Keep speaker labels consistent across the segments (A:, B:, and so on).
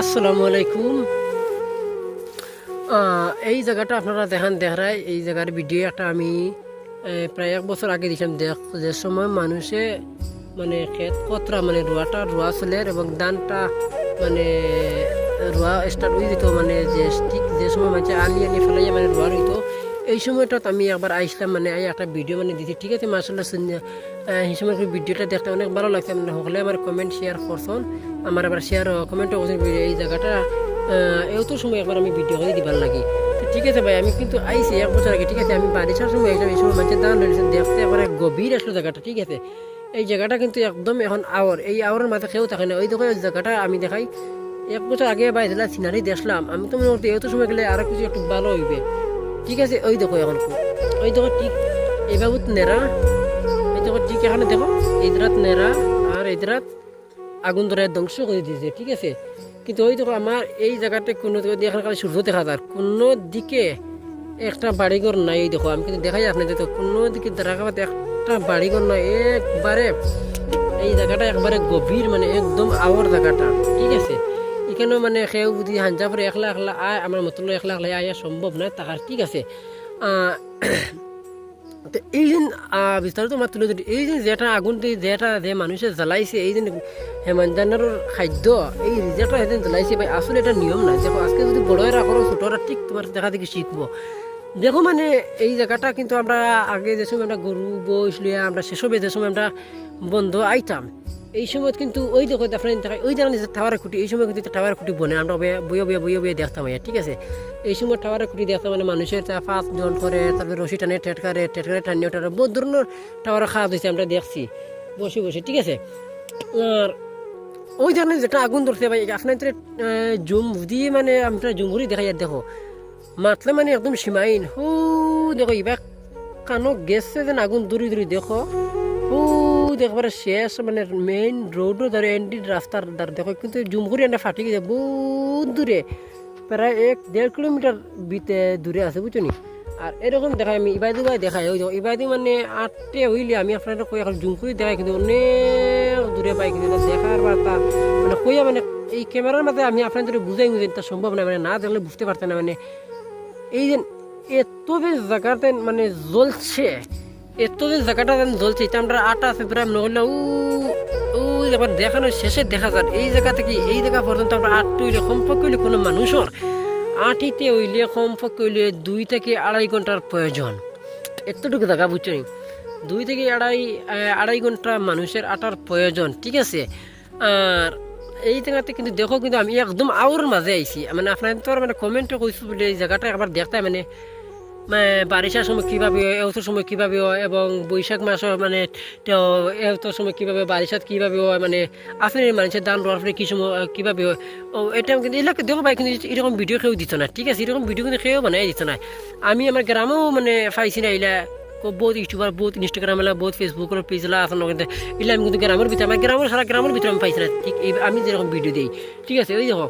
A: আসসালামু আলাইকুম। এই জায়গাটা আপনারা দেখায় এই জায়গার ভিডিও একটা আমি প্রায় 1 বছর আগে দিয়েছিলাম। যে সময় মানুষে মানে ক্ষেত কতরা মানে রোয়া চলের এবং ধানটা মানে রোয়া স্টার্ট হয়ে যেত, মানে যে ঠিক যে সময় মানে আনি ফেলাইয়া মানে রোয়া হইতো। এই সময়টাত আমি একবার আইসলাম, মানে একটা ভিডিও মানে দিছি, ঠিক আছে মার্শাল্লাহ শুনে সেই সময় ভিডিওটা দেখতে অনেক ভালো লাগছে। মানে সকলে আমার কমেন্ট শেয়ার করছেন, আমার আবার শেয়ার কমেন্টও করছেন এই জায়গাটা এত সময় একবার আমি ভিডিও করে দিবার লাগি। তো ঠিক আছে ভাই, আমি কিন্তু আইসি 1 বছর আগে, ঠিক আছে আমি বারিশার সময় আইসলাম। এই সময় মানুষের দান রয়েছে দেখতে একবারে গভীর আসলো জায়গাটা, ঠিক আছে। এই জায়গাটা কিন্তু একদম এখন এই আওয়ারের মাঝে কেউ থাকে না। ওই দেখো ওই জায়গাটা আমি দেখাই 1 বছর আগে বা যেটা সিনারি দেখলাম আমি, তো মনে করতে এত সময় গেলে আরো কিছু একটু ভালো হইবে, ঠিক আছে। ওই দেখো এখন ওই দেখো ঠিক এই বাবুত নেড়া, এই দেখো ঠিক এখানে দেখো ইদরাত নেড়া আর ইদরাত আগুন ধরে ধ্বংস করে দিয়েছে, ঠিক আছে। কিন্তু ওই দেখো আমার এই জায়গাতে কোনো এখানে খালি সূর্য দেখা যায়, কোনো দিকে একটা বাড়িঘর নাই। এই দেখো আমি কিন্তু দেখাই আপনাদের, তো কোনো দিকে দেখা একটা বাড়িঘর নাই একবারে। এই জায়গাটা একবারে গভীর, মানে একদম আওয়ার জায়গাটা, ঠিক আছে। এখানেও মানে কেউ যদি হাঞ্জা পরে একলা একলা আয়, আমার মতো একলা একলা আয়া সম্ভব নয় তাহার, ঠিক আছে। তো এই দিন বিস্তারিত আমার তুলে ধরি, এই যে যেটা আগুন যেটা যে মানুষে জ্বালাইছে, এই দিন হেমাঞ্জানের খাদ্য এই যেটা সেদিন জ্বালাইছে ভাই, আসলে এটা নিয়ম না। দেখো আজকে যদি বড়রা করো ছোটরা ঠিক তোমার দেখা দেখি শিখবো। দেখো মানে এই জায়গাটা কিন্তু আমরা আগে যে সময় আমরা গরু বইসলে আমরা সেসবে যে সময় আমরা বন্ধ আইতাম, এই সময় কিন্তু ওই দেখো আপনার দেখা ওই জায়গা নিচে টাওয়ারের খুঁটি, এই সময় কিন্তু টাওয়ারের খুঁটি বনে আমরা বইয়ে দেখতাম, ঠিক আছে। এই সময় টাওয়ারের খুঁটি দেখতাম, মানে মানুষের 5 জন করে, তারপরে রশি টানে টেটকারে টানিয়ে ওঠারে বহুত ধরনের টাওয়ারের খাওয়া দিয়েছে আমরা দেখছি বসে বসে, ঠিক আছে। আর ওই জায়গায় যেটা আগুন ধরছে ভাই আপনার জুম দিয়ে মানে আমরা জুমুরি দেখাই দেখো মাতলে মানে একদম সীমাহীন। হু দেখো এবার কানো গেছে যেন আগুন দূরে দূরে দেখো, ও দেখবার শেষ মানে মেইন রোডও ধরে এন্ডি রাস্তার দ্বার দেখো, কিন্তু জুমহুরি এনে ফাটি গেছে বহুত দূরে, প্রায় 1-1.5 কিলোমিটার দূরে আছে, বুঝছো নি। আর এরকম দেখায় আমি ইবাদি ভাই দেখাই, ওই ইবাদি মানে 8টে হইলে আমি আপনারা কই এখন জুমহুরি দেখাই, কিন্তু অনেক দূরে পাই, কিন্তু দেখার বা তা মানে কইয়া মানে এই ক্যামেরার মাঝে আমি আপনাদের বুঝাই তা সম্ভব না, মানে না দেখলে বুঝতে পারতেন না। মানে এই যে এত যে জায়গাতে মানে জ্বলছে, এত যে জায়গাটা জ্বলছে, এটা আমরা আটা আছে প্রায় নহলে এবার দেখানো শেষে দেখা যায় এই জায়গা থেকে এই জায়গা পর্যন্ত আমরা আটটি হইলে কমপক্ষে হইলে কোনো মানুষের আটিতে হইলে কমপক্ষে হইলে 2 থেকে 2.5 ঘন্টার প্রয়োজন। এতটুকু জায়গা বুঝছো নি, 2 থেকে আড়াই ঘন্টা মানুষের আটার প্রয়োজন, ঠিক আছে। আর এই জায়গাতে কিন্তু দেখো কিন্তু আমি একদম আওর মাঝে আইছি, মানে আপনার তো মানে কমেন্টও কইছো বলে এই জায়গাটা একবার দেখতে মানে বারিশার সময় কীভাবে হয়, এত সময় কীভাবে হয়, এবং বৈশাখ মাসে মানে এত সময় কীভাবে বারিশাত কীভাবে হয়, মানে আপনি মানুষের দান রোয়ার পরে কী সময় কীভাবে হয়। ও এটা কিন্তু এলাকা দেখো ভাই, কিন্তু এরকম ভিডিও কেউ দিত না, ঠিক আছে। এরকম ভিডিও কিন্তু কেউ বানাই দিত না। আমি আমার গ্রামেও মানে পাইছি না এলা, বহুত ইউটিউবার বহুত ইনস্টাগ্রাম এলা বহুত ফেসবুকের পেজলা আছে না, কিন্তু এলা আমি কিন্তু গ্রামের ভিতরে আমার গ্রামের সারা গ্রামের ভিতরে আমি পাইছি না, ঠিক এই আমি যেরকম ভিডিও দিই, ঠিক আছে। ওই দেখো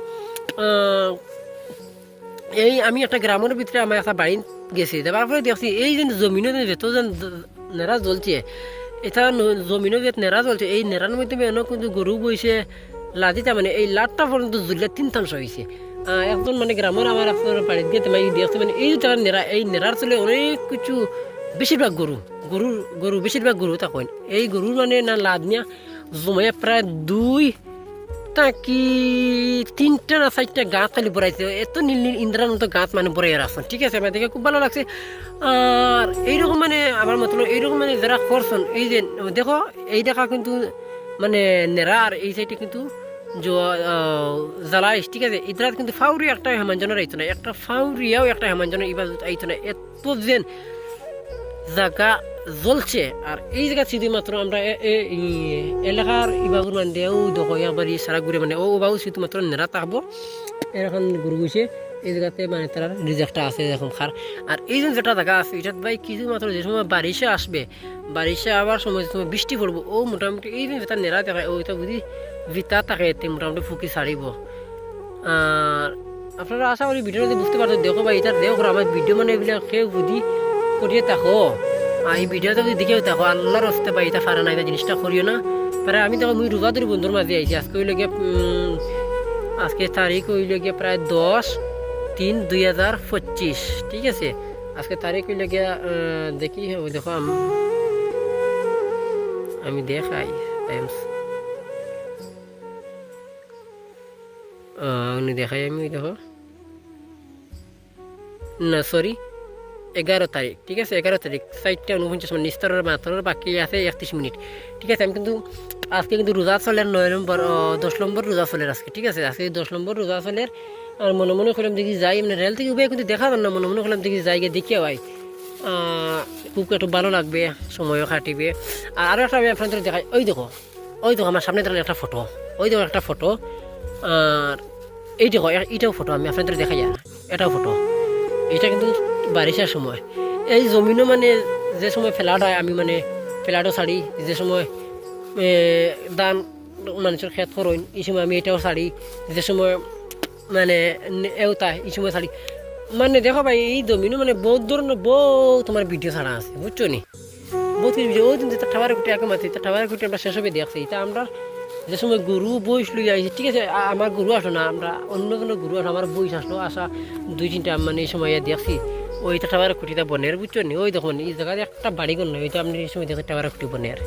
A: এই আমি একটা গ্রামের ভিতরে আমার একটা বাড়ি গেছি, তারপরে দেখছি এই যে জমিনও যেত যেন নেড়া জ্বলছে, এটা জমিনও যে নেড়া জ্বলছে, এই নেড়ার মধ্যে কিন্তু গরু বইছে লাদিতা, মানে এই লাটটা পর্যন্ত জ্বললে 3 তামস হয়েছে। একজন মানে গ্রামের আমার আপনার বাড়িতে গিয়ে দেখছি মানে এই তার নেড়া, এই নেড়ার চলে অনেক কিছু, বেশিরভাগ গরু বেশিরভাগ গরু তখন এই গরুর মানে না লাদ নিয়া জমাইয়া প্রায় 2-3টা না 4টা গাছ খালি বড়াইছে, এত নীল নীল ইন্দ্রার মতো গাছ মানে বড়াই রাখছেন, ঠিক আছে। আমার দেখে খুব ভালো লাগছে। আর এইরকম মানে আমার মতলব এইরকম মানে যারা করছেন এই যে দেখো এই দেখা কিন্তু মানে নেড়া, আর এই সাইডে কিন্তু জ্বালাইস, ঠিক আছে। ইদার কিন্তু ফাউরি একটা হেমাঞ্জনের আইতো না, একটা ফাউরিয়াও একটা হেমাঞ্জনের ইবার আইতো না, এত যেন জায়গা জ্বলছে। আর এই জায়গা শুধুমাত্র আমরা এলাকার ইবাবুর মানে দেও দেখো আবার সারা ঘুরে মানে ও বাবু শুধুমাত্র নেড়া থাকবো এরকম ঘুরে বসে এই জায়গাতে মানে তার রিজেক্টটা আছে এরকম খার। আর এই যে যেটা জায়গা আছে এটা ভাই কিছুমাত্র যে সময় বারিশে আসবে, বারিশে আবার সময় সময় বৃষ্টি পড়বো, ও মোটামুটি এই যে যেটা নেড়া দেখায় ওইটা বুঝি ভিতা থাকে এতে মোটামুটি ফুকি ছাড়িব। আর আপনারা আশা করি ভিডিও যদি বুঝতে পারতো, দেখো ভাই এটা দেখো আমার ভিডিও মানে এগুলো কেউ বুঝি করিয়ে থাকো, এই ভিডিওটা যদি দেখেও থাকো আল্লাহর রাস্তে পাই এটা পারে না, এটা জিনিসটা করিও না পারে। আমি দেখো মুই রোজাদের বন্ধুর মাঝে আইছি, আজকে ওই লগে আজকে তারিখ হইল গিয়ে প্রায় 10/3/2025, ঠিক আছে। আজকে তারিখ হইল গিয়া দেখি, ওই দেখো আমি দেখাই টাইমস, দেখাই আমি, ওই দেখো না সরি 11 তারিখ, ঠিক আছে। 11 তারিখ 4:49 নিস্তরের মাত্র বাকি আছে 31 মিনিট, ঠিক আছে। আমি কিন্তু আজকে কিন্তু রোজা চলের 9 নম্বর 10 নম্বর রোজা চলের আজকে, ঠিক আছে। আজকে 10 নম্বর রোজা চলের। আর মনে মনে করলাম দেখি যাই, মানে রেল থেকে উঠে কিন্তু দেখা যান না, মনে মনে করলাম দেখি যাই গিয়ে দেখিয়ে ভাই খুব একটু ভালো লাগবে, সময়ও কাটিবে। আর আরও একটা আমি আপনাদের দেখাই, ওই দেখো আমার সামনে দাঁড়ানো একটা ফটো, ওই দেখো একটা ফটো। আর এই দেখো এইটাও ফটো, আমি আপনাদের দেখাই, আর এটাও ফটো। এটা কিন্তু বারিশার সময়, এই জমিনও মানে যে সময় ফ্ল্যাট হয়, আমি মানে ফ্ল্যাটও ছাড়ি, যে সময় ধান মানুষের ক্ষেত করইন এই সময় আমি এটাও ছাড়ি, যে সময় মানে এওতায় এই সময় ছাড়ি। মানে দেখো ভাই এই জমিনও মানে বহুত ধরনের বহুত তোমার ভিডিও ছাড়া আছে, বুঝছো নি, বহুত কিছু ভিডিও। ওই দিন যেটা টাওয়ারে কুটি আগে মাতি, টাওয়ারে কুটি আমরা শেষ হবে দেখছি। এটা আমরা যে সময় গরু বইস লই আইছি, ঠিক আছে। আমার গরু আসলো না, আমরা অন্য কোনো গরু আসলো, আমার বইস আসলো, আসা 2-3টা মানে এই সময় দেখছি। ওইটা টাওয়ারে কুটিটা বনের, বুঝছো নি। ওই দেখুন এই জায়গায় একটা বাড়ি ঘর নয়, ওইটা আপনি এই সময় দেখছি টাওয়ারে কুটি বনের।